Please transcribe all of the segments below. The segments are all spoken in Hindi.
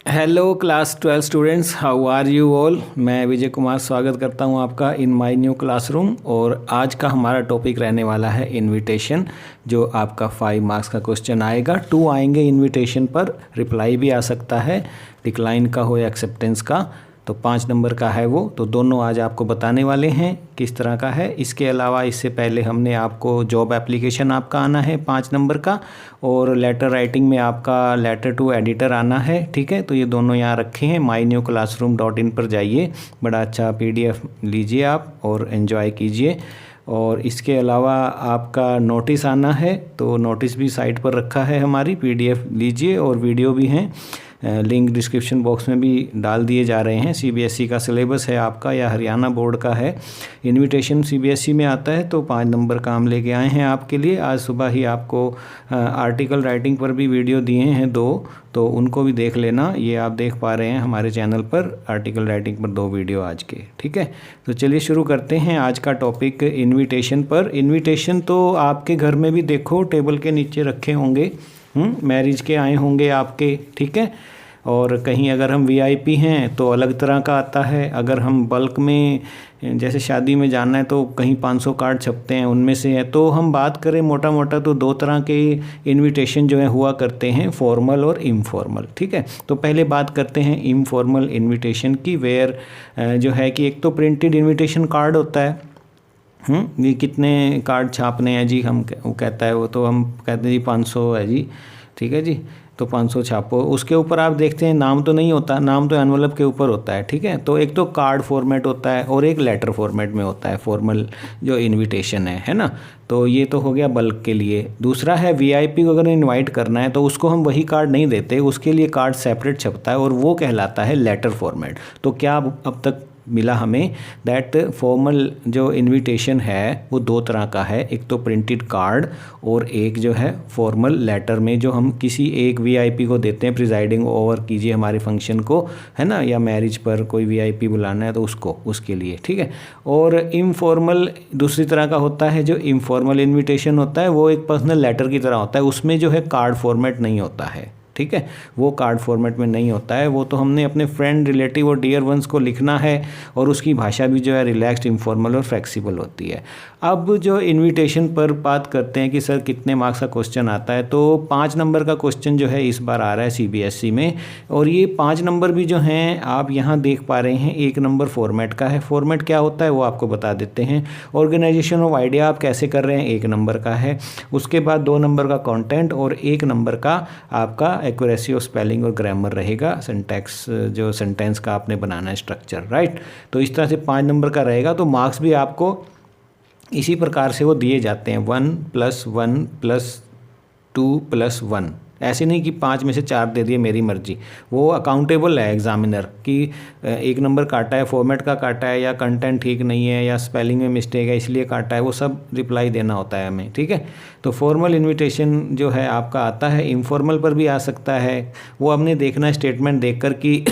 Hello class 12 students, how are you all. मैं विजय कुमार स्वागत करता हूं आपका इन माय न्यू क्लासरूम। और आज का हमारा टॉपिक रहने वाला है इनविटेशन, जो आपका 5 मार्क्स का क्वेश्चन आएगा। 2 आएंगे इनविटेशन पर, रिप्लाई भी आ सकता है, डिक्लाइन का हो या एक्सेप्टेंस का। तो 5 नंबर का है वो, तो दोनों आज आपको बताने वाले हैं किस तरह का है। इसके अलावा इससे पहले हमने आपको जॉब एप्लीकेशन आपका आना है 5 नंबर का, और लेटर राइटिंग में आपका लेटर टू एडिटर आना है। ठीक है, तो ये दोनों यहाँ रखे हैं। mynewclassroom.in पर जाइए, बड़ा अच्छा PDF लीजिए आप और एंजॉय कीजिए। और इसके अलावा आपका नोटिस आना है, तो नोटिस भी साइट पर रखा है हमारी, PDF लीजिए और वीडियो भी हैं, लिंक डिस्क्रिप्शन बॉक्स में भी डाल दिए जा रहे हैं। CBSE का सिलेबस है आपका या हरियाणा बोर्ड का है। इनविटेशन CBSE में आता है, तो 5 नंबर का हम लेके आए हैं आपके लिए। आज सुबह ही आपको आर्टिकल राइटिंग पर भी वीडियो दिए हैं 2, तो उनको भी देख लेना। ये आप देख पा रहे हैं हमारे चैनल पर आर्टिकल राइटिंग पर 2 वीडियो आज के। ठीक है, तो चलिए शुरू करते हैं आज का टॉपिक इनविटेशन पर। इनविटेशन तो आपके घर में भी देखो टेबल के नीचे रखे होंगे, मैरिज के आए होंगे आपके। ठीक है, और कहीं अगर हम VIP हैं तो अलग तरह का आता है। अगर हम बल्क में जैसे शादी में जाना है तो कहीं 500 कार्ड छपते हैं, उनमें से है। तो हम बात करें मोटा मोटा तो 2 तरह के इनविटेशन जो है हुआ करते हैं, फॉर्मल और इनफॉर्मल। ठीक है, तो पहले बात करते हैं इनफॉर्मल इनविटेशन की, वेयर जो है कि एक तो प्रिंटेड इनविटेशन कार्ड होता है। ये कितने कार्ड छापने हैं जी, हम वो कहता है, वो तो हम कहते हैं जी 500 है जी। ठीक है जी, तो 500 छापो। उसके ऊपर आप देखते हैं नाम तो नहीं होता, नाम तो एनवलप के ऊपर होता है। ठीक है, तो एक तो कार्ड फॉर्मेट होता है और एक लेटर फॉर्मेट में होता है फॉर्मल जो इनविटेशन है ना। तो ये तो हो गया बल्क के लिए। दूसरा है VIP को अगर इनवाइट करना है तो उसको हम वही कार्ड नहीं देते, उसके लिए कार्ड सेपरेट छपता है और वो कहलाता है लेटर फॉर्मेट। तो क्या अब तक मिला हमें, दैट फॉर्मल जो इनविटेशन है वो 2 तरह का है। एक तो प्रिंटेड कार्ड और एक जो है फॉर्मल लेटर में जो हम किसी एक VIP को देते हैं, प्रिजाइडिंग ओवर कीजिए हमारे फंक्शन को, है ना, या मैरिज पर कोई VIP बुलाना है तो उसको, उसके लिए। ठीक है, और इनफॉर्मल दूसरी तरह का होता है। जो इनफॉर्मल इनविटेशन होता है वो एक पर्सनल लेटर की तरह होता है, उसमें जो है कार्ड फॉर्मेट नहीं होता है। ठीक है, वो कार्ड फॉर्मेट में नहीं होता है। वो तो हमने अपने फ्रेंड, रिलेटिव और डियर वंस को लिखना है, और उसकी भाषा भी जो है रिलैक्स्ड, इनफॉर्मल और फ्लेक्सिबल होती है। अब जो इनविटेशन पर बात करते हैं कि सर कितने मार्क्स का क्वेश्चन आता है, तो 5 नंबर का क्वेश्चन जो है इस बार आ रहा है CBSE में। और ये 5 नंबर भी जो हैं आप यहाँ देख पा रहे हैं, 1 नंबर फॉर्मेट का है। फॉर्मेट क्या होता है वो आपको बता देते हैं। ऑर्गेनाइजेशन ऑफ आइडिया आप कैसे कर रहे हैं, 1 नंबर का है। उसके बाद 2 नंबर का कंटेंट और 1 नंबर का आपका एक्यूरेसी ऑफ स्पेलिंग और ग्रामर रहेगा, सिंटैक्स जो सेंटेंस का आपने बनाना है स्ट्रक्चर, राइट। तो इस तरह से 5 नंबर का रहेगा। तो मार्क्स भी आपको इसी प्रकार से वो दिए जाते हैं, 1 + 1 + 2 + 1। ऐसे नहीं कि 5 में से 4 दे दिए मेरी मर्जी। वो अकाउंटेबल है एग्जामिनर कि 1 नंबर काटा है, फॉर्मेट का काटा है, या कंटेंट ठीक नहीं है, या स्पेलिंग में मिस्टेक है इसलिए काटा है, वो सब रिप्लाई देना होता है हमें। ठीक है, तो फॉर्मल इनविटेशन जो है आपका आता है। इनफॉर्मल पर भी आ सकता है, वो हमने देखना है स्टेटमेंट देखकर कि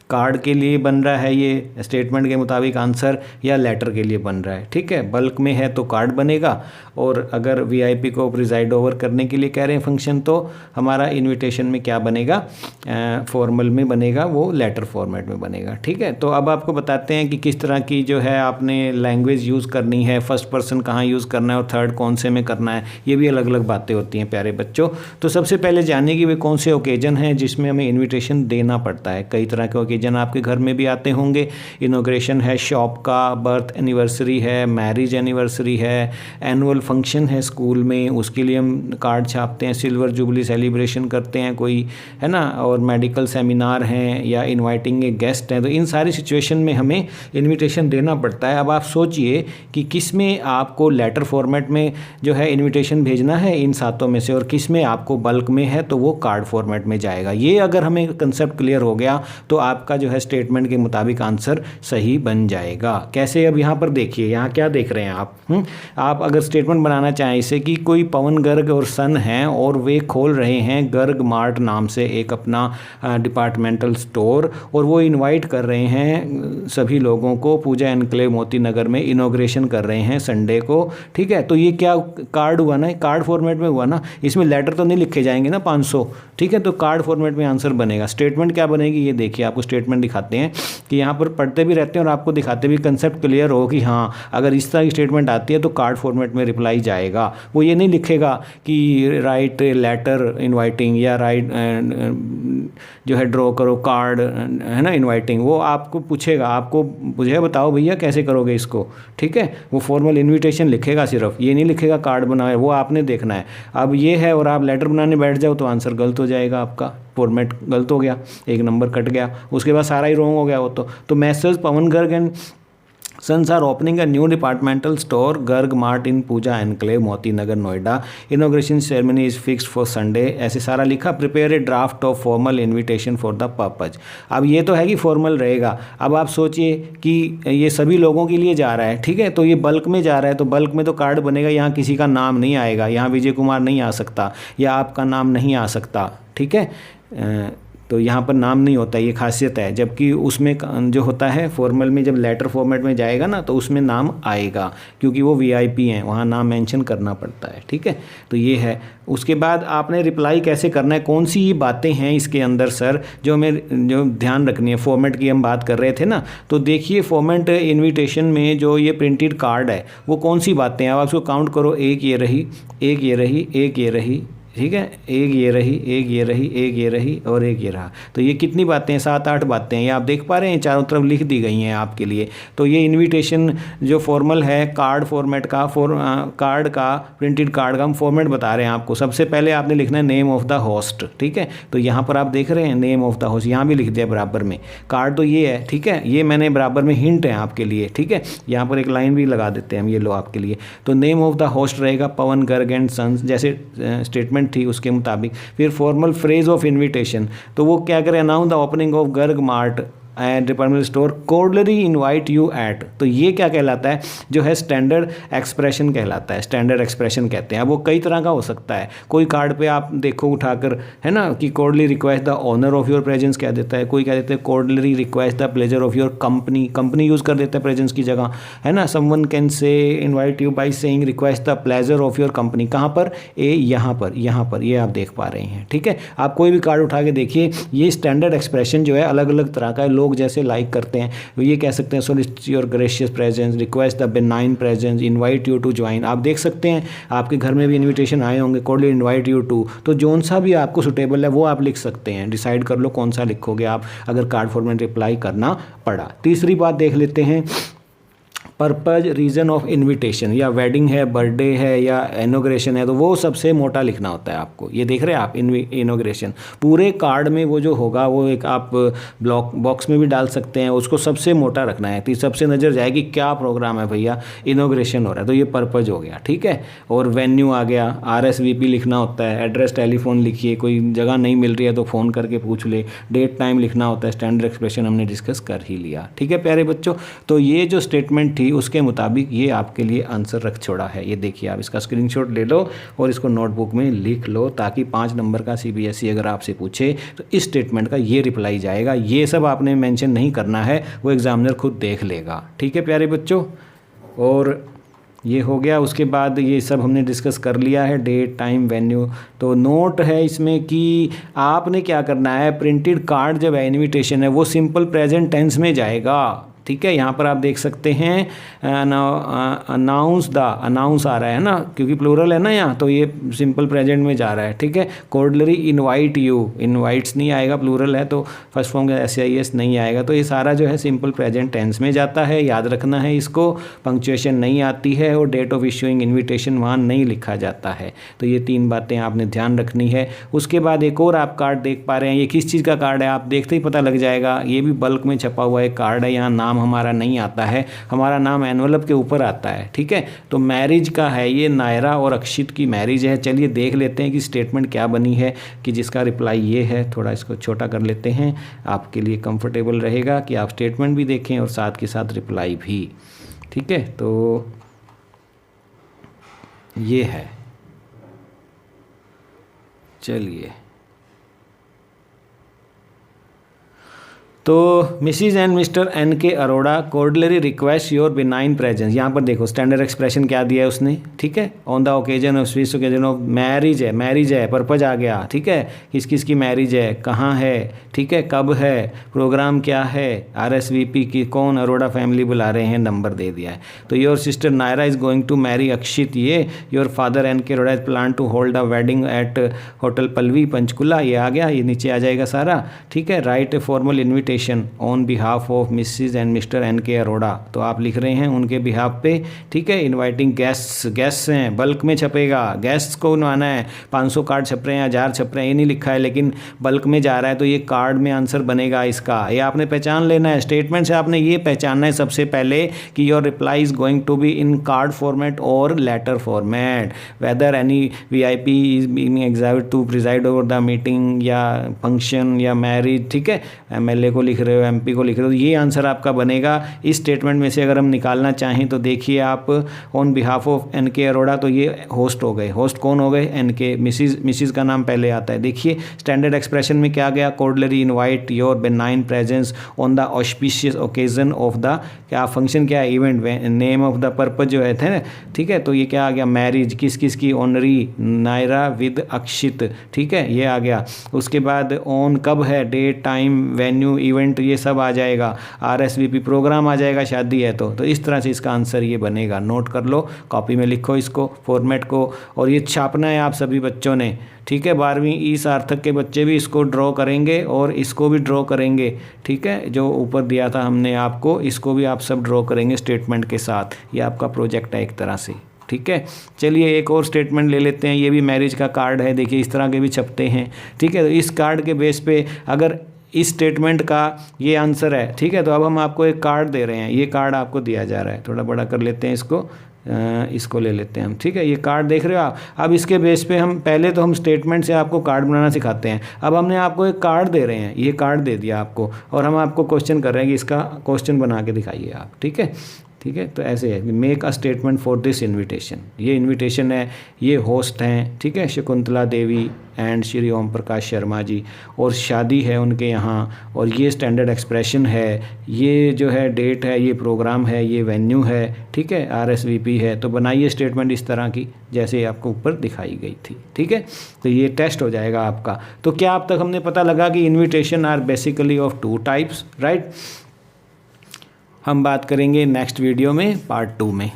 कार्ड के लिए बन रहा है ये स्टेटमेंट के मुताबिक आंसर, या लेटर के लिए बन रहा है। ठीक है, बल्क में है तो कार्ड बनेगा, और अगर VIP को प्रिजाइड ओवर करने के लिए कह रहे हैं फंक्शन, तो हमारा इनविटेशन में क्या बनेगा, फॉर्मल में बनेगा, वो लेटर फॉर्मेट में बनेगा। ठीक है, तो अब आपको बताते हैं कि किस तरह की जो है आपने लैंग्वेज यूज़ करनी है, फर्स्ट पर्सन कहाँ यूज़ करना है और थर्ड कौन से में करना है, ये भी अलग अलग बातें होती हैं प्यारे बच्चों। तो सबसे पहले जानिए कि वे कौन से ओकेजन हैं जिसमें हमें इन्विटेशन देना पड़ता है। कई तरह के ओकेजन आपके घर में भी आते होंगे। इनॉग्रेशन है शॉप का, बर्थ एनिवर्सरी है, मैरिज एनिवर्सरी है, एनुअल फंक्शन है स्कूल में, उसके लिए हम कार्ड छापते हैं, सिल्वर जुबली सेलिब्रेशन करते हैं कोई, है ना, और मेडिकल सेमिनार हैं, या इनवाइटिंग ए गेस्ट हैं। तो इन सारी सिचुएशन में हमें इनविटेशन देना पड़ता है। अब आप सोचिए कि किस में आपको लेटर फॉर्मेट में जो है इनविटेशन भेजना है इन 7 में से, और किस में आपको बल्क में है तो वो कार्ड फॉर्मेट में जाएगा। ये अगर हमें कंसेप्ट क्लियर हो गया तो आपका आपका जो है स्टेटमेंट के मुताबिक आंसर सही बन जाएगा। कैसे, अब यहाँ पर देखिए, यहाँ क्या देख रहे हैं आप? आप अगर स्टेटमेंट बनाना चाहें इसे कि कोई पवन गर्ग और सन हैं और वे खोल रहे हैं गर्ग मार्ट नाम से एक अपना डिपार्टमेंटल स्टोर, और वो इनवाइट कर रहे हैं सभी लोगों को पूजा एनक्लेव मोती नगर में, इनॉग्रेशन कर रहे हैं संडे को। ठीक है, तो ये क्या कार्ड हुआ ना, कार्ड फॉर्मेट में हुआ ना, इसमें लेटर तो नहीं लिखे जाएंगे ना 500। ठीक है, तो कार्ड फॉर्मेट में आंसर बनेगा। स्टेटमेंट क्या बनेगी ये देखिए, आपको स्टेटमेंट दिखाते हैं कि यहाँ पर पढ़ते भी रहते हैं और आपको दिखाते भी, कंसेप्ट क्लियर हो कि हाँ अगर इस तरह की स्टेटमेंट आती है तो कार्ड फॉर्मेट में रिप्लाई जाएगा। वो ये नहीं लिखेगा कि राइट लेटर इनवाइटिंग या राइट जो है ड्रॉ करो कार्ड, है ना, इनवाइटिंग। वो आपको पूछेगा, आपको मुझे बताओ भैया कैसे करोगे इसको। ठीक है, वो फॉर्मल इन्विटेशन लिखेगा, सिर्फ ये नहीं लिखेगा कार्ड बनाए, वो आपने देखना है। अब ये है और आप लेटर बनाने बैठ जाओ तो आंसर गलत हो जाएगा, आपका फॉर्मेट गलत हो गया, एक नंबर कट गया, उसके बाद सारा ही रॉन्ग हो गया वो तो message Pavan Garg and Sons are opening a new departmental store Garg Mart in Pooja Enclave Moti Nagar Noida, inauguration ceremony is fixed for Sunday, ऐसे सारा लिखा। Prepare a draft of formal invitation for the purpose. अब ये तो है कि फॉर्मल रहेगा। अब आप सोचिए कि ये सभी लोगों के लिए जा रहा है, ठीक है, तो ये बल्क में जा रहा है, तो बल्क में तो कार्ड बनेगा, यहाँ किसी का नाम नहीं आएगा, यहाँ विजय कुमार नहीं आ सकता या आपका नाम नहीं आ सकता। ठीक है, तो यहाँ पर नाम नहीं होता, ये खासियत है। जबकि उसमें जो होता है फॉर्मल में, जब लेटर फॉर्मेट में जाएगा ना तो उसमें नाम आएगा, क्योंकि वो वीआईपी हैं, वहाँ नाम मेंशन करना पड़ता है। ठीक है, तो ये है। उसके बाद आपने रिप्लाई कैसे करना है, कौन सी ये बातें हैं इसके अंदर सर जो हमें जो ध्यान रखनी है। फॉर्मेट की हम बात कर रहे थे ना, तो देखिए फॉर्मेट इन्विटेशन में जो ये प्रिंटेड कार्ड है वो कौन सी बातें हैं, अब आप उसको काउंट करो। एक ये रही, एक ये रही, एक ये रही, ठीक है, एक ये रही, एक ये रही, एक ये रही और एक ये रहा। तो ये कितनी बातें हैं, 7-8 बातें हैं। ये आप देख पा रहे हैं, चारों तरफ लिख दी गई हैं आपके लिए। तो ये इनविटेशन जो फॉर्मल है कार्ड फॉर्मेट का, कार्ड का, प्रिंटेड कार्ड का हम फॉर्मेट बता रहे हैं आपको। सबसे पहले आपने लिखना है नेम ऑफ द होस्ट। ठीक है, तो यहाँ पर आप देख रहे हैं नेम ऑफ द होस्ट, यहाँ भी लिख दिया बराबर में। कार्ड तो ये है, ठीक है, ये मैंने बराबर में हिंट है आपके लिए। ठीक है, यहाँ पर एक लाइन भी लगा देते हैं हम, ये लो आपके लिए। तो नेम ऑफ द होस्ट रहेगा पवन गर्ग एंड सन्स, जैसे स्टेटमेंट थी उसके मुताबिक। फिर फॉर्मल फ्रेज ऑफ इनविटेशन, तो वो क्या करें, announce the opening of Garg Mart and departmental store cordially invite you at. तो ये क्या कहलाता है, जो है स्टैंडर्ड एक्सप्रेशन कहलाता है, स्टैंडर्ड एक्सप्रेशन कहते हैं। अब वो कई तरह का हो सकता है। कोई कार्ड पे आप देखो उठाकर, है ना, कि cordially request the honour of your presence कह देता है, कोई कह देते हैं cordially request the pleasure of your company, company use कर देता है प्रेजेंस की जगह, है ना। Someone can say invite you by saying request the pleasure of your company. कहाँ पर, ए यहाँ पर, यहाँ पर, ये आप देख पा रहे हैं। ठीक है, आप कोई भी कार्ड उठा के देखिए, ये स्टैंडर्ड एक्सप्रेशन जो है अलग अलग तरह का है। लोग जैसे लाइक करते हैं ये कह सकते हैं solicit your gracious presence, request the benign presence, invite you to join. आप देख सकते हैं आपके घर में भी इनविटेशन आए होंगे, कोर्डली इनवाइट यू टू। तो जोन सा भी आपको सुटेबल है वो आप लिख सकते हैं, डिसाइड कर लो कौन सा लिखोगे आप अगर कार्ड फॉर्मेट रिप्लाई करना पड़ा। तीसरी बात देख लेते हैं, पर्पज रीज़न ऑफ इनविटेशन, या वेडिंग है, बर्थडे है या इनॉग्रेशन है, तो वो सबसे मोटा लिखना होता है आपको। ये देख रहे हैं आप, इनॉग्रेशन पूरे कार्ड में वो जो होगा वो एक आप ब्लॉक बॉक्स में भी डाल सकते हैं, उसको सबसे मोटा रखना है, तो सबसे नज़र जाएगी क्या प्रोग्राम है भैया, इनॉग्रेशन हो रहा है, तो ये पर्पज हो गया। ठीक है, और वेन्यू आ गया, RSVP लिखना होता है, एड्रेस टेलीफोन लिखिए, कोई जगह नहीं मिल रही है तो फ़ोन करके पूछ ले, डेट टाइम लिखना होता है, स्टैंडर्ड एक्सप्रेशन हमने डिस्कस कर ही लिया। ठीक है प्यारे बच्चों, तो ये जो स्टेटमेंट थी उसके मुताबिक ये आपके लिए आंसर रख छोड़ा है। ये देखिए, आप इसका स्क्रीनशॉट ले लो और इसको नोटबुक में लिख लो, ताकि 5 नंबर का CBSE अगर आपसे पूछे तो इस स्टेटमेंट का ये रिप्लाई जाएगा। ये सब आपने मेंशन नहीं करना है, वो एग्जामिनर खुद देख लेगा। ठीक है प्यारे बच्चों, और ये हो गया। उसके बाद ये सब हमने डिस्कस कर लिया है, डेट टाइम वेन्यू। तो नोट है इसमें कि आपने क्या करना है, प्रिंटेड कार्ड जब इनविटेशन है वो सिंपल प्रेजेंट टेंस में जाएगा। ठीक है, यहाँ पर आप देख सकते हैं अनाउंस द, अनाउंस आ रहा है ना, क्योंकि प्लूरल है ना यहाँ, तो ये सिंपल प्रेजेंट में जा रहा है। ठीक है, कोर्डली इनवाइट यू, इनवाइट्स नहीं आएगा, प्लूरल है तो फर्स्ट फॉर्म का SIS नहीं आएगा, तो ये सारा जो है सिंपल प्रेजेंट टेंस में जाता है। याद रखना है इसको, पंक्चुएशन नहीं आती है और डेट ऑफ इशूइंग इन्विटेशन वहाँ नहीं लिखा जाता है। तो ये 3 बातें आपने ध्यान रखनी है। उसके बाद एक और आप कार्ड देख पा रहे हैं, ये किस चीज़ का कार्ड है आप देखते ही पता लग जाएगा, ये भी बल्क में छपा हुआ एक कार्ड है, यहाँ नाम हमारा नहीं आता है, हमारा नाम एनवलप के ऊपर आता है, ठीक है। तो मैरिज का है ये, नायरा और अक्षित की मैरिज है। चलिए देख लेते हैं कि स्टेटमेंट क्या बनी है, कि जिसका रिप्लाई ये है। थोड़ा इसको छोटा कर लेते हैं, आपके लिए कंफर्टेबल रहेगा कि आप स्टेटमेंट भी देखें और साथ के साथ रिप्लाई भी, ठीक है। तो ये है, चलिए। तो Mrs and mister N K Arora cordially request your benign presence. यहाँ पर देखो स्टैंडर्ड एक्सप्रेशन क्या दिया है उसने, ठीक है। On the occasion of Swiss occasion of marriage है, मैरिज है, पर्पज आ गया, ठीक है। किस किस की मैरिज है, कहाँ है, ठीक है, कब है, प्रोग्राम क्या है, RSVP की कौन, अरोड़ा फैमिली बुला रहे हैं, नंबर दे दिया है। तो your sister Naira is going to marry Akshit, ये your father N K Arora is plan to hold a wedding at hotel Pallavi Panchkula, ये आ गया, ये नीचे आ जाएगा सारा, ठीक है। Write a formal invitation on behalf of Mrs and mister N K Arora, तो आप लिख रहे हैं उनके बिहाफ पे, ठीक है। इनवाइटिंग गेस्ट्स, गेस्ट्स हैं, बल्क में छपेगा, गेस्ट्स को बनवाना है, 500 कार्ड छप रहे हैं, 1000 छप रहे हैं, ये नहीं लिखा है, लेकिन बल्क में जा रहा है तो ये कार्ड में आंसर बनेगा इसका। ये आपने पहचान लेना है, स्टेटमेंट से आपने ये पहचानना है सबसे पहले कि your reply is going to be in card format और letter format, whether any VIP is being excited to preside over the meeting या फंक्शन या मैरिज, ठीक है। MLA को लिख रहे हो, MP को लिख रहे हो, ये आंसर आपका बनेगा। इस स्टेटमेंट में से अगर हम निकालना चाहें तो देखिए आप, on behalf of N K Arora, तो ये होस्ट हो गए, होस्ट कौन हो गए, NK, मिसिज का नाम पहले आता है। देखिए स्टैंडर्ड एक्सप्रेशन में क्या गया, cordially invite your benign presence on the auspicious occasion of the, क्या फंक्शन, क्या event, name of the purpose जो है थे, ठीक है। तो ये क्या आ गया, मैरिज, किस किस की, ऑनरी नायरा विद अक्षित, ठीक है, ये आ गया। उसके बाद ऑन कब है, डेट, टाइम, वेन्यू, इवेंट, ये सब आ जाएगा। RSVP प्रोग्राम आ जाएगा, शादी है तो इस तरह से इसका आंसर ये बनेगा। नोट कर लो, कॉपी में लिखो इसको, फॉर्मेट को, और ये छापना है आप सभी बच्चों ने, ठीक है। 12वीं ई सार्थक के बच्चे भी इसको ड्रॉ करेंगे और इसको भी ड्रॉ करेंगे, ठीक है। जो ऊपर दिया था हमने आपको, इसको भी आप सब ड्रॉ करेंगे स्टेटमेंट के साथ। ये आपका प्रोजेक्ट है एक तरह से, ठीक है। चलिए एक और स्टेटमेंट ले लेते हैं, ये भी मैरिज का कार्ड है, देखिए इस तरह के भी छपते हैं, ठीक है। तो इस कार्ड के बेस पे अगर इस स्टेटमेंट का ये आंसर है, ठीक है, तो अब हम आपको एक कार्ड दे रहे हैं, ये कार्ड आपको दिया जा रहा है, थोड़ा बड़ा कर लेते हैं इसको ले लेते हैं हम, ठीक है। ये कार्ड देख रहे हो आप। अब इसके बेस पे हम पहले तो हम स्टेटमेंट से आपको कार्ड बनाना सिखाते हैं, अब हमने आपको एक कार्ड दे रहे हैं, ये कार्ड दे दिया आपको, और हम आपको क्वेश्चन कर रहे हैं कि इसका क्वेश्चन बना के दिखाइए आप, ठीक है, ठीक है। तो ऐसे है, make a statement for this invitation, ये इनविटेशन है, ये होस्ट हैं, ठीक है, शकुंतला देवी एंड श्री ओम प्रकाश शर्मा जी, और शादी है उनके यहाँ, और ये स्टैंडर्ड एक्सप्रेशन है, ये जो है डेट है, ये प्रोग्राम है, ये वेन्यू है, ठीक है, RSVP है। तो बनाइए स्टेटमेंट इस तरह की जैसे आपको ऊपर दिखाई गई थी, ठीक है। तो ये टेस्ट हो जाएगा आपका। तो क्या अब तक हमने पता लगा कि invitation are basically of 2 types, right. हम बात करेंगे नेक्स्ट वीडियो में पार्ट 2 में,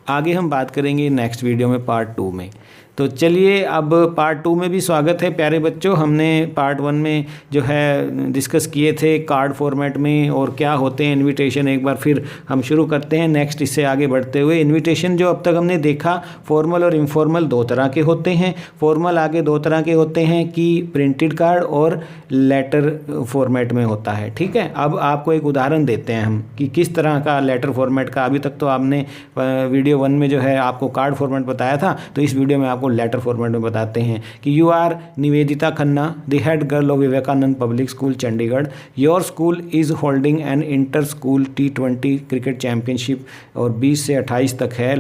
आगे हम बात करेंगे नेक्स्ट वीडियो में पार्ट 2 में। तो चलिए अब पार्ट 2 में भी स्वागत है प्यारे बच्चों। हमने पार्ट 1 में जो है डिस्कस किए थे कार्ड फॉर्मेट में और क्या होते हैं इनविटेशन, एक बार फिर हम शुरू करते हैं नेक्स्ट इससे आगे बढ़ते हुए। इनविटेशन जो अब तक हमने देखा, फॉर्मल और इनफॉर्मल 2 तरह के होते हैं। फॉर्मल आगे 2 तरह के होते हैं कि प्रिंटेड कार्ड और लेटर फॉर्मेट में होता है, ठीक है। अब आपको एक उदाहरण देते हैं हम कि किस तरह का लेटर फॉर्मेट का, अभी तक तो आपने वीडियो 1 में जो है आपको कार्ड फॉर्मेट बताया था, तो इस वीडियो में आपको लेटर फॉर्मेट में बताते हैं कि you are Nivedita Khanna, the head girl of Vivekananda public school Chandigarh. Your school is holding an inter school T20 cricket championship, और 20 से 28 तक है।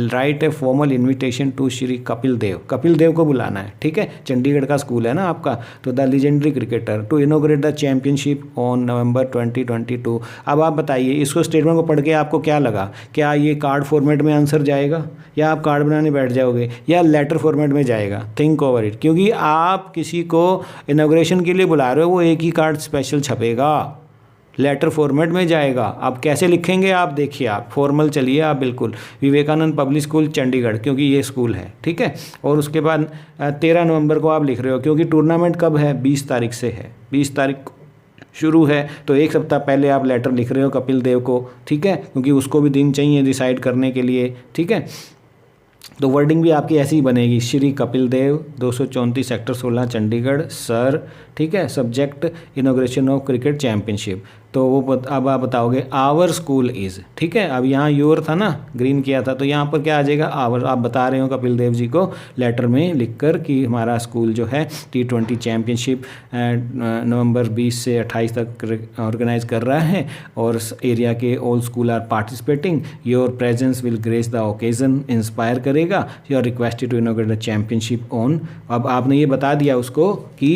Write a formal invitation to Shri Kapil Dev, Kapil Dev को बुलाना है, ठीक है, चंडीगढ़ का स्कूल है ना आपका, तो the legendary cricketer to inaugurate the championship on November 2022। अब आप बताइए इसको स्टेटमेंट को पढ़ के आपको क्या लगा, क्या ये कार्ड फॉर्मेट में आंसर जाएगा, या आप कार्ड बनाने बैठ जाओगे, या लेटर फॉर्मेट में जाएगा? थिंक ओवर इट, क्योंकि आप किसी को इनॉग्रेशन के लिए बुला रहे हो, वो एक ही कार्ड स्पेशल छपेगा, लेटर फॉर्मेट में जाएगा। अब कैसे लिखेंगे आप देखिए, आप फॉर्मल चलिए आप बिल्कुल, विवेकानंद पब्लिक स्कूल चंडीगढ़, क्योंकि ये स्कूल है, ठीक है। और उसके बाद 13 नवंबर को आप लिख रहे हो, क्योंकि टूर्नामेंट कब है, 20 तारीख से है, 20 तारीख शुरू है, तो एक सप्ताह पहले आप लेटर लिख रहे हो कपिल देव को, ठीक है, क्योंकि उसको भी दिन चाहिए डिसाइड करने के लिए, ठीक है। तो वर्डिंग भी आपकी ऐसी ही बनेगी, श्री कपिल देव 234 सेक्टर 16 चंडीगढ़ सर, ठीक है। Subject inauguration of cricket championship, तो वो अब आप बताओगे आवर स्कूल इज़, ठीक है। अब यहाँ योर था ना, ग्रीन किया था, तो यहाँ पर क्या आ जाएगा आवर। आप बता रहे हो कपिल देव जी को लेटर में लिखकर कि हमारा स्कूल जो है T20 चैम्पियनशिप नवंबर 20 से 28 तक ऑर्गेनाइज कर रहा है और एरिया के all school are participating, your presence will grace the occasion, inspire करेगा, you are requested to inaugurate the championship on. अब आपने ये बता दिया उसको कि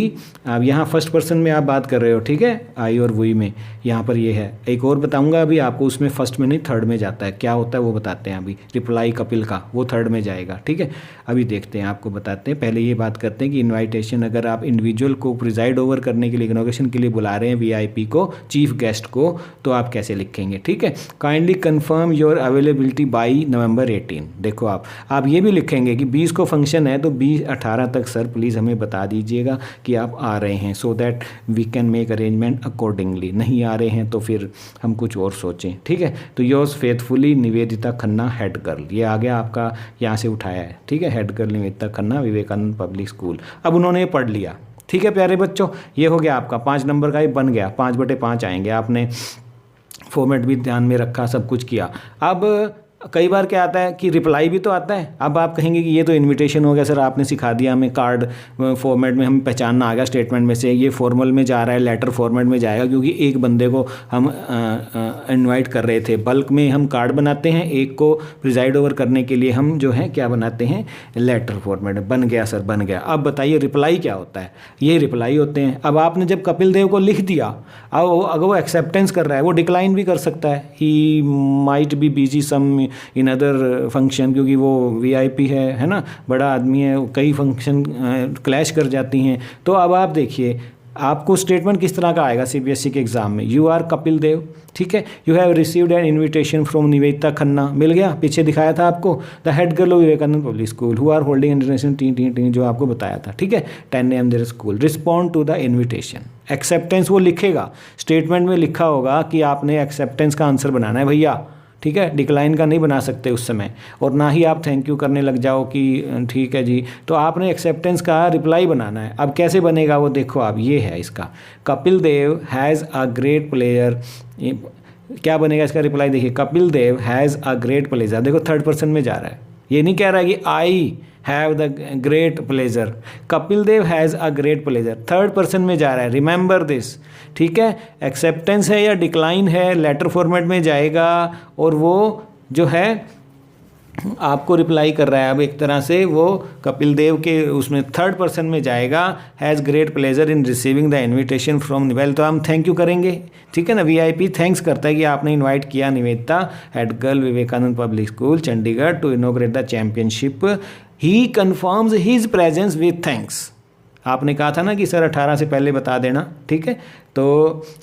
अब यहाँ फर्स्ट पर्सन में आप बात कर रहे हो, ठीक है, आई और वी में, यहाँ पर ये है। एक और बताऊंगा अभी आपको, उसमें फर्स्ट में नहीं थर्ड में जाता है, क्या होता है वो बताते हैं अभी। रिप्लाई कपिल का वो थर्ड में जाएगा, ठीक है। अभी देखते हैं, आपको बताते हैं। पहले ये बात करते हैं कि इनविटेशन अगर आप इंडिविजुअल को प्रिजाइड ओवर करने के लिए इनॉग्रेशन के लिए बुला रहे हैं, वीआईपी को, चीफ गेस्ट को, तो आप कैसे लिखेंगे, ठीक है। Kindly confirm your availability by November 18। देखो आप ये भी लिखेंगे कि 20 को फंक्शन है तो 20-18 तक सर प्लीज़ हमें बता दीजिएगा कि आप आ रहे हैं, so that we can make arrangement accordingly. नहीं आ रहे हैं तो फिर हम कुछ और सोचें, ठीक है। तो yours faithfully Nivedita Khanna, head girl. ये आ गया आपका, यहाँ से उठाया है, ठीक है, head girl Nivedita Khanna, Vivekananda public school. अब उन्होंने ये पढ़ लिया, ठीक है प्यारे बच्चों, ये हो गया आपका 5 नंबर का, ये बन गया, 5/5 आएंगे। आपने फॉर्मेट भी ध्यान में रखा, सब कुछ किया। अब कई बार क्या आता है कि रिप्लाई भी तो आता है। अब आप कहेंगे कि ये तो इनविटेशन हो गया सर, आपने सिखा दिया हमें, कार्ड फॉर्मेट में हम पहचानना आ गया स्टेटमेंट में से, ये फॉर्मल में जा रहा है, लेटर फॉर्मेट में जाएगा, क्योंकि एक बंदे को हम इनवाइट कर रहे थे। बल्क में हम कार्ड बनाते हैं, एक को प्रिजाइड ओवर करने के लिए हम जो है क्या बनाते हैं, लेटर फॉर्मेट। बन गया सर, बन गया। अब बताइए रिप्लाई क्या होता है, ये रिप्लाई होते हैं। अब आपने जब कपिल देव को लिख दिया, अब अगर वो एक्सेप्टेंस कर रहा है, वो डिक्लाइन भी कर सकता है, he might be busy some in other function, क्योंकि वो वीआईपी है ना, बड़ा आदमी है, कई फंक्शन क्लैश कर जाती हैं। तो अब आप देखिए आपको स्टेटमेंट किस तरह का आएगा सीबीएसई के एग्जाम में। यू आर कपिल देव, ठीक है, you have received an invitation from Nivedita Khanna, मिल गया, पीछे दिखाया था आपको, the head girl of Vivekananda public school who are holding international T जो आपको बताया था, ठीक है, 10 AM their school, respond to the invitation. Acceptance वो लिखेगा, स्टेटमेंट में लिखा होगा कि आपने एक्सेप्टेंस का आंसर बनाना है भैया, ठीक है, डिक्लाइन का नहीं बना सकते उस समय, और ना ही आप थैंक यू करने लग जाओ कि ठीक है जी। तो आपने एक्सेप्टेंस का रिप्लाई बनाना है। अब कैसे बनेगा वो देखो आप, ये है इसका, Kapil Dev has a great pleasure. क्या बनेगा इसका रिप्लाई, देखिए, Kapil Dev has a great pleasure. देखो थर्ड पर्सन में जा रहा है, ये नहीं कह रहा है कि I have the great pleasure, Kapil Dev has a great pleasure, third person में जा रहा है, रिमेंबर दिस, ठीक है। एक्सेप्टेंस है या डिक्लाइन है, लेटर फॉर्मेट में जाएगा, और वो जो है आपको रिप्लाई कर रहा है। अब एक तरह से वो कपिल देव के उसमें थर्ड पर्सन में जाएगा, has great pleasure in receiving the invitation from निवेल, तो हम थैंक यू करेंगे, ठीक है ना। वीआईपी थैंक्स करता है कि आपने इनवाइट किया Nivedita, head girl Vivekananda public school Chandigarh, to inaugurate the championship. He confirms his presence with thanks. आपने कहा था ना कि सर 18 से पहले बता देना, ठीक है, तो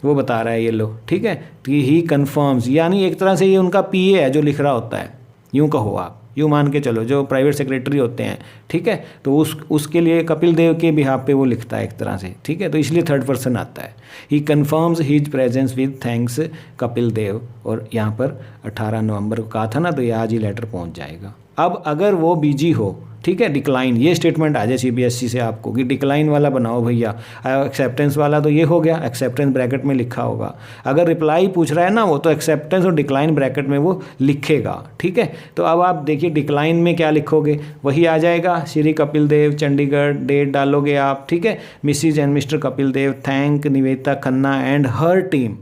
वो बता रहा है, ये लो, ठीक है, कि ही कन्फर्म्स, यानी एक तरह से ये उनका पीए है जो लिख रहा होता है, यूँ कहो आप, यूँ मान के चलो, जो प्राइवेट सेक्रेटरी होते हैं, ठीक है, तो उसके लिए कपिल देव के बिहाफ पे वो लिखता है एक तरह से, ठीक है, तो इसलिए थर्ड पर्सन आता है। He confirms his presence with thanks Kapil Dev, और यहाँ पर 18 नवंबर को कहा था ना, तो ये आज ही लेटर पहुँच जाएगा। अब अगर वो बिजी हो, ठीक है, डिक्लाइन, ये स्टेटमेंट आ जाए सीबीएसई से आपको कि डिक्लाइन वाला बनाओ भैया, एक्सेप्टेंस वाला तो ये हो गया, एक्सेप्टेंस ब्रैकेट में लिखा होगा। अगर रिप्लाई पूछ रहा है ना वो, तो एक्सेप्टेंस और डिक्लाइन ब्रैकेट में वो लिखेगा, ठीक है। तो अब आप देखिए डिक्लाइन में क्या लिखोगे, वही आ जाएगा, श्री कपिल देव चंडीगढ़, डेट डालोगे आप, ठीक है, Mrs and mister Kapil Dev thank Nivedita Khanna and her team,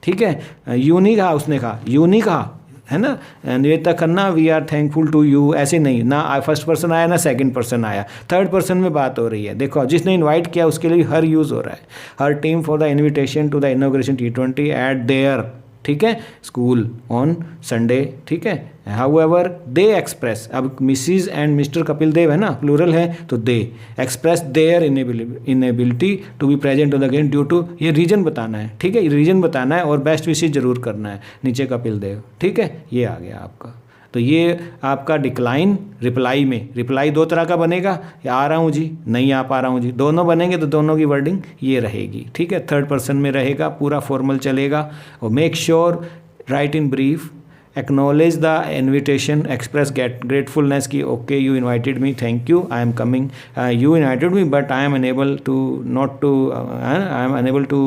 ठीक है। यूनिक कहा, उसने कहा यूनिक कहा, है ना, Nivedita Khanna we are thankful to you, ऐसे नहीं ना फर्स्ट पर्सन आया ना सेकंड पर्सन आया, थर्ड पर्सन में बात हो रही है। देखो जिसने इनवाइट किया उसके लिए हर यूज़ हो रहा है, हर team for the invitation to the inauguration T20 at there, ठीक है, स्कूल ऑन संडे, ठीक है। हाउएवर दे एक्सप्रेस, अब Mrs and mister Kapil Dev है ना, प्लूरल है, तो they express their inability to be present on the game due to, ये रीजन बताना है, ठीक है, रीजन बताना है और बेस्ट विशेज जरूर करना है, नीचे कपिल देव, ठीक है, ये आ गया आपका। तो ये आपका डिक्लाइन रिप्लाई में, रिप्लाई दो तरह का बनेगा, या आ रहा हूँ जी, नहीं आ पा रहा हूँ जी, दोनों बनेंगे तो दोनों की वर्डिंग ये रहेगी, ठीक है, थर्ड पर्सन में रहेगा, पूरा फॉर्मल चलेगा। और make sure write in brief, acknowledge the invitation, express gratefulness की okay you invited me, thank you, I am coming, you invited me but I am unable to not to, I am unable to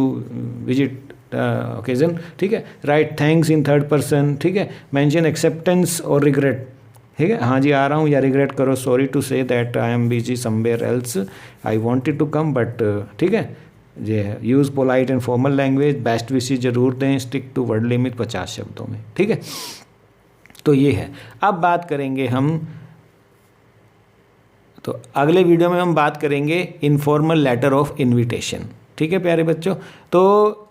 visit occasion, ठीक है। Write thanks in third person, ठीक है। मेंशन एक्सेप्टेंस और रिग्रेट, ठीक है, हाँ जी आ रहा हूँ, या रिग्रेट करो, sorry to say that I am busy somewhere else, I wanted to come but, ठीक है। ये use polite and formal language, best wishes जरूर दें, स्टिक टू वर्ड लिमिट 50 शब्दों में, ठीक है। तो ये है। अब बात करेंगे हम, तो अगले वीडियो में हम बात करेंगे इनफॉर्मल लेटर ऑफ इनविटेशन, ठीक है प्यारे बच्चों। तो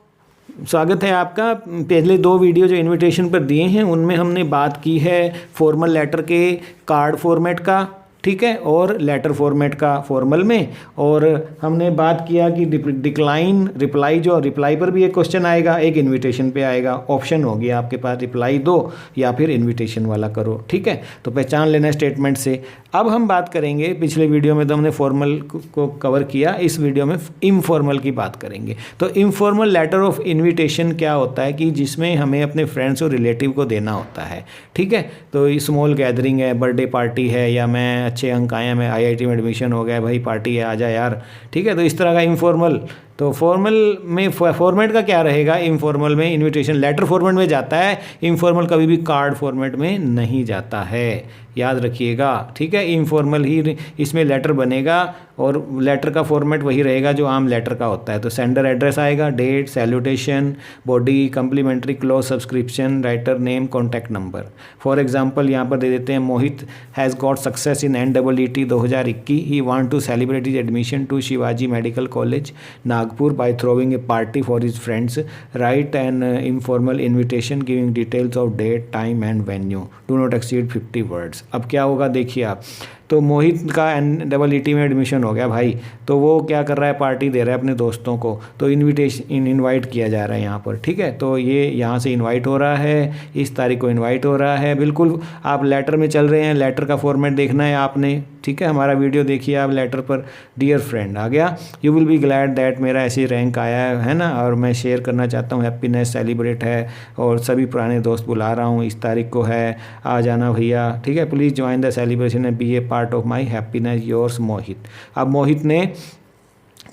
स्वागत है आपका। पहले 2 वीडियो जो इनविटेशन पर दिए हैं उनमें हमने बात की है फॉर्मल लेटर के कार्ड फॉर्मेट का, ठीक है, और लेटर फॉर्मेट का फॉर्मल में, और हमने बात किया कि डिक्लाइन रिप्लाई, जो रिप्लाई पर भी एक क्वेश्चन आएगा, एक इनविटेशन पे आएगा, ऑप्शन होगी आपके पास, रिप्लाई दो या फिर इनविटेशन वाला करो, ठीक है। तो पहचान लेना स्टेटमेंट से। अब हम बात करेंगे, पिछले वीडियो में तो हमने फॉर्मल को कवर किया, इस वीडियो में इनफॉर्मल की बात करेंगे। तो इनफॉर्मल लेटर ऑफ इनविटेशन क्या होता है कि जिसमें हमें अपने फ्रेंड्स और रिलेटिव को देना होता है, ठीक है। तो स्मॉल गैदरिंग है, बर्थडे पार्टी है, या मैं अच्छे अंक आए हैं, मैं आईआईटी में एडमिशन हो गया भाई, पार्टी है आजा यार, ठीक है। तो इस तरह का इनफॉर्मल। तो फॉर्मल में फॉर्मेट का क्या रहेगा, इनफॉर्मल में इनविटेशन लेटर फॉर्मेट में जाता है, इनफॉर्मल कभी भी कार्ड फॉर्मेट में नहीं जाता है, याद रखिएगा, ठीक है। इनफॉर्मल ही इसमें लेटर बनेगा और लेटर का फॉर्मेट वही रहेगा जो आम लेटर का होता है। तो सेंडर एड्रेस आएगा, date, salutation, body, complimentary close, subscription, writer name, contact number. For example यहाँ पर दे देते हैं, Mohit has got success in NEET 2021, he want to celebrate his admission to Shivaji medical college Nagpur by throwing a party for his friends. Write an informal invitation giving details of date, time and venue. Do not exceed 50 words. अब क्या होगा देखिए आप, तो मोहित का NEET में एडमिशन हो गया भाई, तो वो क्या कर रहा है, पार्टी दे रहा है अपने दोस्तों को, तो इनवाइट किया जा रहा है यहाँ पर, ठीक है। तो ये यहाँ से इनवाइट हो रहा है, इस तारीख को इनवाइट हो रहा है, बिल्कुल आप लेटर में चल रहे हैं, लेटर का फॉर्मेट देखना है आपने, ठीक है। हमारा वीडियो देखिए आप, लेटर पर डियर फ्रेंड आ गया, you will be glad that मेरा ऐसे रैंक आया है ना, और मैं शेयर करना चाहता हूँ, हैप्पीनेस सेलिब्रेट है, और सभी पुराने दोस्त बुला रहा हूँ, इस तारीख को है, आ जाना भैया, ठीक है। Please join the celebration and be a part of my happiness, yours Mohit. अब मोहित ने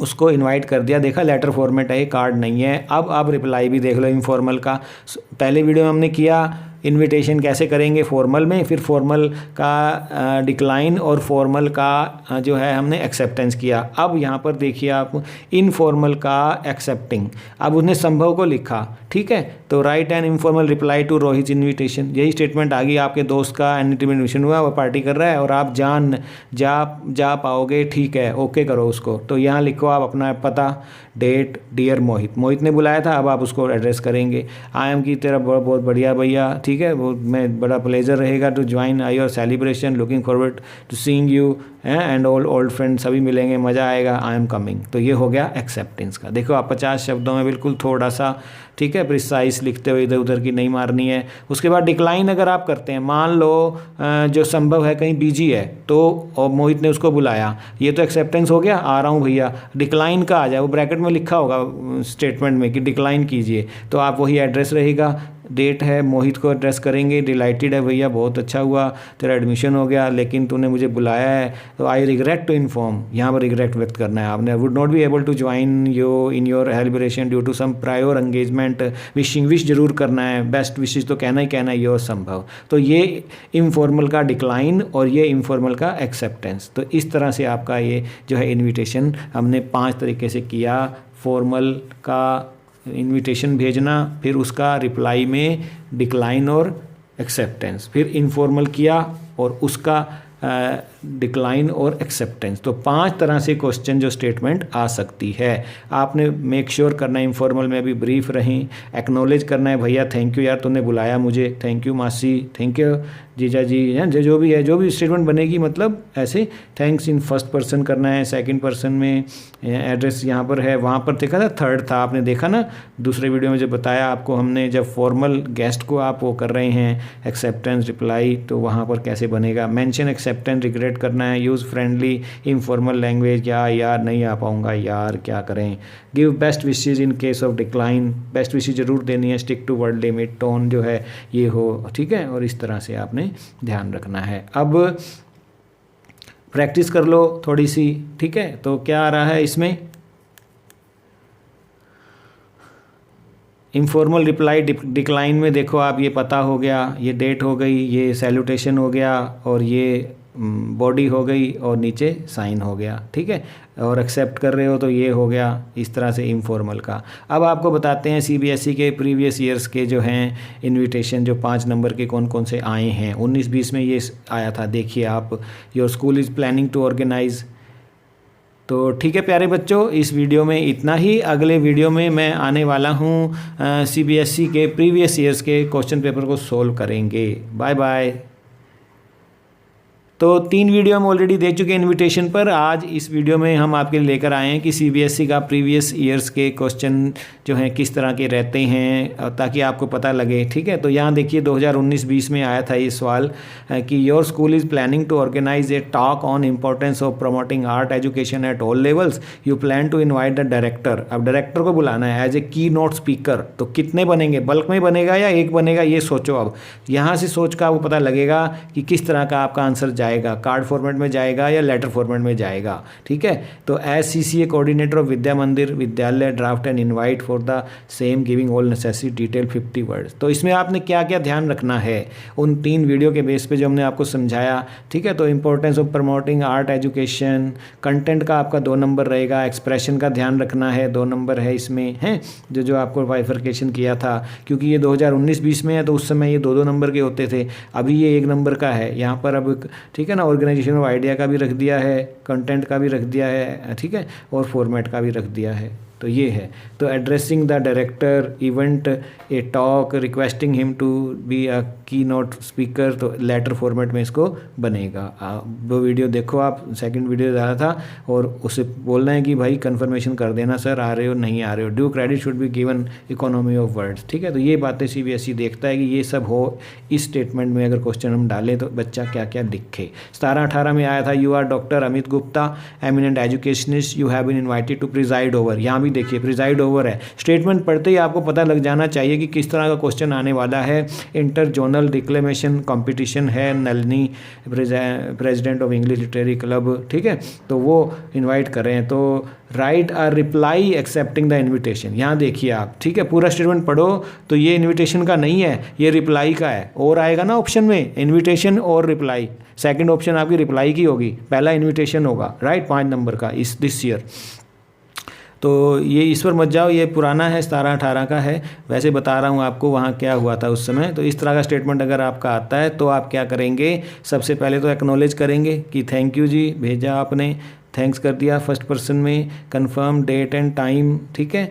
उसको इनवाइट कर दिया, देखा लेटर फॉर्मेट है, कार्ड नहीं है। अब आप रिप्लाई भी देख लो इनफॉर्मल का, पहले वीडियो में हमने किया इनविटेशन कैसे करेंगे फॉर्मल में, फिर फॉर्मल का डिक्लाइन और फॉर्मल का जो है हमने एक्सेप्टेंस किया। अब यहाँ पर देखिए आप इनफॉर्मल का एक्सेप्टिंग, अब उसने संभव को लिखा, ठीक है। तो write an informal reply to Rohit invitation, यही स्टेटमेंट आ गई, आपके दोस्त का NEET में एडमिशन हुआ, वो पार्टी कर रहा है और आप जा पाओगे, ठीक है, ओके करो उसको। तो यहाँ लिखो आप अपना पता, डेट, डियर मोहित ने बुलाया था, अब आप उसको एड्रेस करेंगे, आई एम की तेरा बहुत बढ़िया भैया, ठीक है, वो मैं बड़ा प्लेजर रहेगा to join your celebration, looking forward to seeing you and all old friend, सभी मिलेंगे, मज़ा आएगा, आई एम कमिंग। तो ये हो गया एक्सेप्टेंस का। देखो आप 50 शब्दों में बिल्कुल थोड़ा सा, ठीक है, प्रिसाइज लिखते हुए, इधर उधर की नहीं मारनी है। उसके बाद डिक्लाइन अगर आप करते हैं, मान लो जो संभव है कहीं बिजी है, तो और मोहित ने उसको बुलाया, ये तो एक्सेप्टेंस हो गया, आ रहा हूँ भैया, डिक्लाइन का आ जाए, वो ब्रैकेट में लिखा होगा स्टेटमेंट में कि डिक्लाइन कीजिए, तो आप वही एड्रेस रहेगा, डेट है, मोहित को एड्रेस करेंगे, डिलाइटेड है भैया, बहुत अच्छा हुआ तेरा एडमिशन हो गया, लेकिन तूने मुझे बुलाया है, तो आई रिग्रेट टू इन्फॉर्म, यहाँ पर रिग्रेट व्यक्त करना है आपने, would not be able to join you in your celebration due to some prior engagement, wish जरूर करना है, बेस्ट विशेज तो कहना है योर संभव। तो ये इनफॉर्मल का डिक्लाइन और ये इनफॉर्मल का एक्सेप्टेंस। तो इस तरह से आपका ये जो है इन्विटेशन हमने 5 तरीके से किया, फॉर्मल का इनविटेशन भेजना, फिर उसका रिप्लाई में डिक्लाइन और एक्सेप्टेंस, फिर इनफॉर्मल किया और उसका डिक्लाइन और एक्सेप्टेंस। तो 5 तरह से क्वेश्चन जो स्टेटमेंट आ सकती है। आपने मेक श्योर करना है इनफॉर्मल में भी ब्रीफ रहें, एक्नॉलेज करना है, भैया थैंक यू यार तूने बुलाया मुझे, थैंक यू मासी, थैंक यू जीजा जी, जो भी है, जो भी स्टेटमेंट बनेगी, मतलब ऐसे थैंक्स इन फर्स्ट पर्सन करना है, सेकंड पर्सन में एड्रेस यहाँ पर है, वहाँ पर देखा था थर्ड था, आपने देखा ना दूसरे वीडियो में जो बताया आपको हमने, जब फॉर्मल गेस्ट को आप वो कर रहे हैं एक्सेप्टेंस रिप्लाई, तो वहाँ पर कैसे बनेगा, मेंशन एक्सेप्टेंस, रिग्रेट करना है, यूज़ फ्रेंडली इनफॉर्मल लैंग्वेज, या यार नहीं आ पाऊँगा यार क्या करें, give best wishes in case of decline, best wishes जरूर देनी है, stick to word limit, tone जो है ये हो, ठीक है, और इस तरह से आपने ध्यान रखना है। अब प्रैक्टिस कर लो थोड़ी सी, ठीक है। तो क्या आ रहा है इसमें, इनफॉर्मल रिप्लाई डिक्लाइन में देखो आप, ये पता हो गया, ये डेट हो गई, ये सैल्यूटेशन हो गया, और ये बॉडी हो गई, और नीचे साइन हो गया, ठीक है। और एक्सेप्ट कर रहे हो तो ये हो गया, इस तरह से इनफॉर्मल का। अब आपको बताते हैं सीबीएसई के प्रीवियस ईयर्स के जो हैं इनविटेशन, जो 5 नंबर के कौन कौन से आए हैं। 19-20 में ये आया था, देखिए आप, your school is planning to organise. तो ठीक है प्यारे बच्चों, इस वीडियो में इतना ही। अगले वीडियो में मैं आने वाला हूँ, सीबीएसई के प्रीवियस ईयर्स के क्वेश्चन पेपर को सोल्व करेंगे। Bye bye. तो 3 वीडियो हम ऑलरेडी दे चुके हैं इनविटेशन पर। आज इस वीडियो में हम आपके लिए लेकर आए हैं कि सीबीएसई का प्रीवियस ईयर्स के क्वेश्चन जो हैं किस तरह के रहते हैं, ताकि आपको पता लगे, ठीक है। तो यहाँ देखिए 2019-20 में आया था ये सवाल कि your school is planning to organise a talk on importance of promoting art education at all levels, you plan to invite the director. अब डायरेक्टर को बुलाना है एज ए की नोट स्पीकर। तो कितने बनेंगे, बल्क में बनेगा या एक बनेगा, ये सोचो। अब यहाँ से सोच का आपको पता लगेगा कि किस तरह का आपका आंसर जाएगा, कार्ड फॉर्मेट में जाएगा या लेटर फॉर्मेट में जाएगा, ठीक है। तो एज सीसीए कोऑर्डिनेटर ऑफ विद्या मंदिर विद्यालय draft and invite for the same giving all necessary detail 50 words. तो इसमें आपने क्या क्या ध्यान रखना है उन 3 वीडियो के बेस पे जो हमने आपको समझाया, ठीक है। तो importance of promoting art education, content का आपका 2 नंबर रहेगा, एक्सप्रेशन का ध्यान रखना है, 2 नंबर है इसमें, है जो आपको बाइफरकेशन किया था, क्योंकि ये 2019-20 में है तो उस समय ये 2-2 नंबर के होते थे, अभी ये 1 नंबर का है यहाँ पर। अब ठीक है ना, ऑर्गेनाइजेशन ऑफ आइडिया का भी रख दिया है, कंटेंट का भी रख दिया है, ठीक है, और फॉर्मेट का भी रख दिया है। तो ये है। तो addressing the director, event, a talk, requesting him to be a key note speaker, तो लेटर फॉर्मेट में इसको बनेगा। वो वीडियो देखो आप, सेकंड वीडियो डाला था, और उसे बोलना है कि भाई कंफर्मेशन कर देना सर, आ रहे हो नहीं आ रहे हो, due credit should be given economy of words, ठीक है। तो ये बातें सीबीएसई देखता है कि ये सब हो, इस स्टेटमेंट में अगर क्वेश्चन हम डालें तो बच्चा क्या क्या लिखे। 17-18 में आया था, you are doctor Amit Gupta, eminent educationist, you have been invited to preside over. यहाँ भी देखिए प्रिजाइड ओवर है, स्टेटमेंट पढ़ते ही आपको पता लग जाना चाहिए कि किस तरह का क्वेश्चन आने वाला है। इंटर जोनल डिक्लेमेशन कंपटीशन है, Nalini president of English literary club, ठीक है, तो वो इनवाइट कर रहे हैं। तो right a reply accepting the invitation, यहाँ देखिए आप, ठीक है, पूरा स्टेटमेंट पढ़ो तो ये इनविटेशन का नहीं है, ये रिप्लाई का है। और आएगा ना ऑप्शन में, इनविटेशन और रिप्लाई, सेकंड ऑप्शन आपकी रिप्लाई की होगी, पहला इनविटेशन होगा, राइट, 5 नंबर का इस दिस ईयर। तो ये इस पर मत जाओ, ये पुराना है, 17-18 का है। वैसे बता रहा हूँ आपको वहाँ क्या हुआ था उस समय। तो इस तरह का स्टेटमेंट अगर आपका आता है तो आप क्या करेंगे, सबसे पहले तो एक्नॉलेज करेंगे कि थैंक यू जी, भेजा आपने, थैंक्स कर दिया फर्स्ट पर्सन में, कंफर्म डेट एंड टाइम, ठीक है,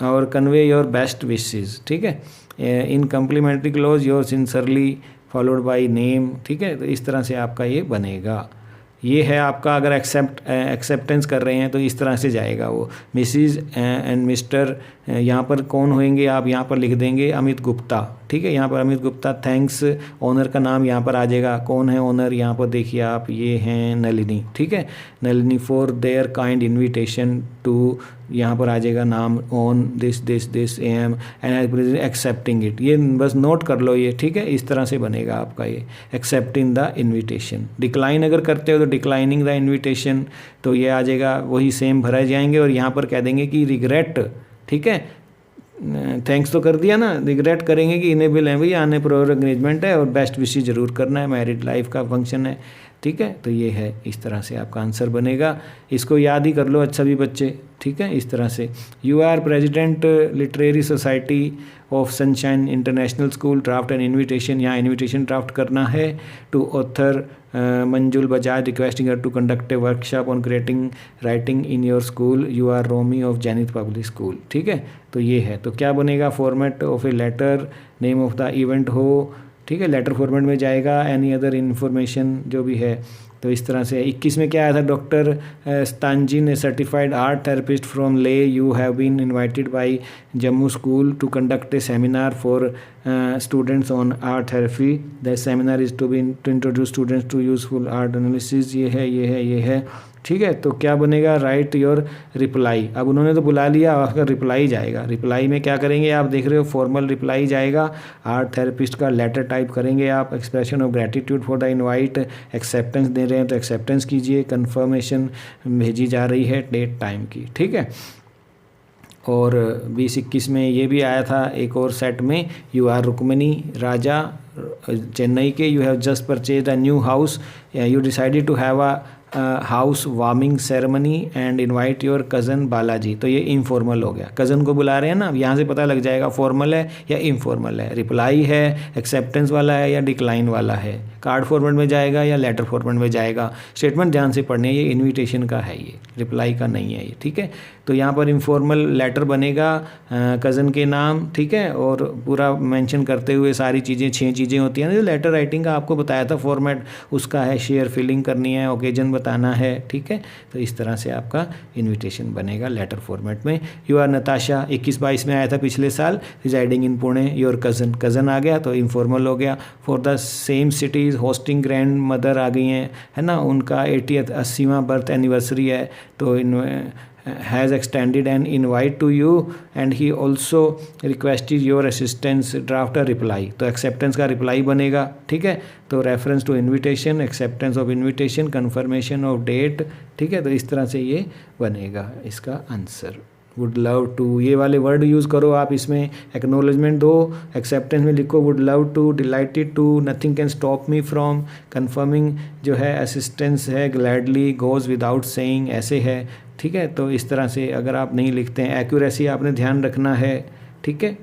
और कन्वे योर बेस्ट विशेस, ठीक है, in complimentary close your sincerely followed by name, ठीक है। तो इस तरह से आपका ये बनेगा। ये है आपका, अगर एक्सेप्टेंस कर रहे हैं तो इस तरह से जाएगा वो, मिसिज एंड मिस्टर, यहाँ पर कौन होंगे आप यहाँ पर लिख देंगे अमित गुप्ता, ठीक है, यहाँ पर अमित गुप्ता, थैंक्स, ओनर का नाम यहाँ पर आ जाएगा, कौन है ओनर, यहाँ पर देखिए आप, ये हैं नलिनी, ठीक है, Nalini for their kind invitation to, यहाँ पर आ जाएगा नाम, on this M and accepting it. ये बस नोट कर लो ये, ठीक है, इस तरह से बनेगा आपका ये, एक्सेप्टिंग द इन्विटेशन। डिक्लाइन अगर करते हो तो डिक्लाइनिंग द इन्विटेशन, तो ये आ जाएगा, वही सेम भरे जाएंगे, और यहाँ पर कह देंगे कि रिग्रेट, ठीक है, थैंक्स तो कर दिया ना, रिग्रेट करेंगे कि इनेबल है भैया, आने प्रोर एंगेजमेंट है, और बेस्ट विशेस जरूर करना है, मैरिड लाइफ का फंक्शन है, ठीक है। तो ये है, इस तरह से आपका आंसर बनेगा, इसको याद ही कर लो अच्छा भी बच्चे, ठीक है, इस तरह से। You are president literary society of Sunshine International School, draft and invitation, यहाँ इन्विटेशन ड्राफ्ट करना है to author Manjul Bajaj, requesting her to conduct a workshop on creating writing in your school, you are Romi of Janit public school, ठीक है। तो ये है, तो क्या बनेगा, format of a letter, name of the event हो, ठीक है, लेटर फॉर्मेट में जाएगा, एनी अदर इन्फॉर्मेशन जो भी है। तो इस तरह से 21 में क्या आया था, doctor Stanzin, a certified art therapist from Leh, you have been invited by Jammu school to conduct a seminar for students on art therapy, the seminar is to introduce students to useful art analysis, ये है, ये है, ये है, ठीक है। तो क्या बनेगा, राइट योर रिप्लाई। अब उन्होंने तो बुला लिया, आपका रिप्लाई जाएगा, रिप्लाई में क्या करेंगे आप देख रहे हो, फॉर्मल रिप्लाई जाएगा, आर्ट थेरेपिस्ट का लेटर टाइप करेंगे आप, expression of gratitude for the invite, acceptance दे रहे हैं तो एक्सेप्टेंस कीजिए, कन्फर्मेशन भेजी जा रही है डेट टाइम की, ठीक है। और 2021 में ये भी आया था एक और सेट में, यू आर रुक्मिणी राजा चेन्नई के, you have just purchase a new house, you decided to have a house warming ceremony and invite your cousin Balaji. तो ये इनफॉर्मल हो गया, कज़न को बुला रहे हैं ना, यहाँ से पता लग जाएगा फॉर्मल है या इनफॉर्मल है, रिप्लाई है, एक्सेप्टेंस वाला है या डिक्लाइन वाला है, कार्ड फॉर्मेट में जाएगा या लेटर फॉर्मेट में जाएगा। स्टेटमेंट ध्यान से पढ़ने, ये इन्विटेशन का है, ये रिप्लाई का नहीं है ये, ठीक है। तो यहाँ पर इनफॉर्मल लेटर बनेगा कज़न के नाम, ठीक है, और पूरा मेंशन करते हुए सारी चीज़ें, 6 चीज़ें होती हैं जो लेटर राइटिंग का आपको बताया था फॉर्मेट, उसका है शेयर फिलिंग करनी है, ओकेजन बताना है, ठीक है। तो इस तरह से आपका इन्विटेशन बनेगा लेटर फॉर्मेट में। यू आर नताशा 21-22 में आया था पिछले साल, residing in Pune, your cousin आ गया तो इनफॉर्मल हो गया। For the same cities hosting grandmother आ गई हैं, है ना, उनका 80वां बर्थ एनिवर्सरी है, तो has extended an invite to you and he also requested your assistance, draft a reply। तो acceptance का reply बनेगा, ठीक है। तो reference to invitation, acceptance of invitation, confirmation of date, ठीक है। तो इस तरह से ये बनेगा इसका आंसर। वुड लव टू, ये वाले वर्ड यूज़ करो आप इसमें, एक्नोलेजमेंट दो, एक्सेप्टेंस में लिखो would love to, delighted to, nothing can stop me from, confirming जो है असिस्टेंस है, ग्लैडली, गोज़ विदाउट सेइंग, ऐसे है, ठीक है। तो इस तरह से अगर आप नहीं लिखते हैं, एक्यूरेसी आपने ध्यान रखना है, ठीक है,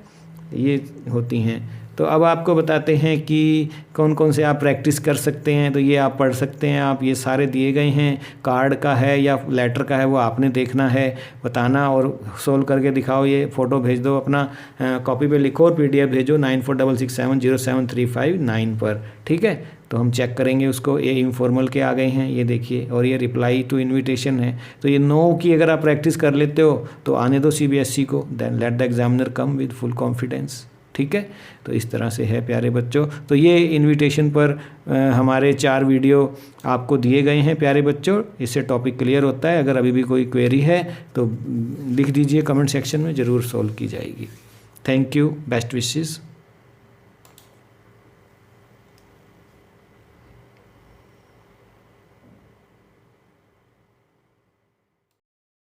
ये होती हैं। तो अब आपको बताते हैं कि कौन कौन से आप प्रैक्टिस कर सकते हैं। तो ये आप पढ़ सकते हैं, आप ये सारे दिए गए हैं, कार्ड का है या लेटर का है वो आपने देखना है, बताना और सोल्व करके दिखाओ, ये फ़ोटो भेज दो अपना, कॉपी पे लिखो और PDF भेजो 9466707359 पर, ठीक है। तो हम चेक करेंगे उसको, ये इनफॉर्मल के आ गए हैं, ये देखिए, और ये रिप्लाई टू इनविटेशन है। तो ये 9 की अगर आप प्रैक्टिस कर लेते हो तो आने दो CBSE को, then let the examiner come with full confidence, ठीक है। तो इस तरह से है प्यारे बच्चों। तो ये इनविटेशन पर हमारे 4 वीडियो आपको दिए गए हैं प्यारे बच्चों, इससे टॉपिक क्लियर होता है। अगर अभी भी कोई क्वेरी है तो लिख दीजिए कमेंट सेक्शन में, ज़रूर सॉल्व की जाएगी। Thank you, best wishes.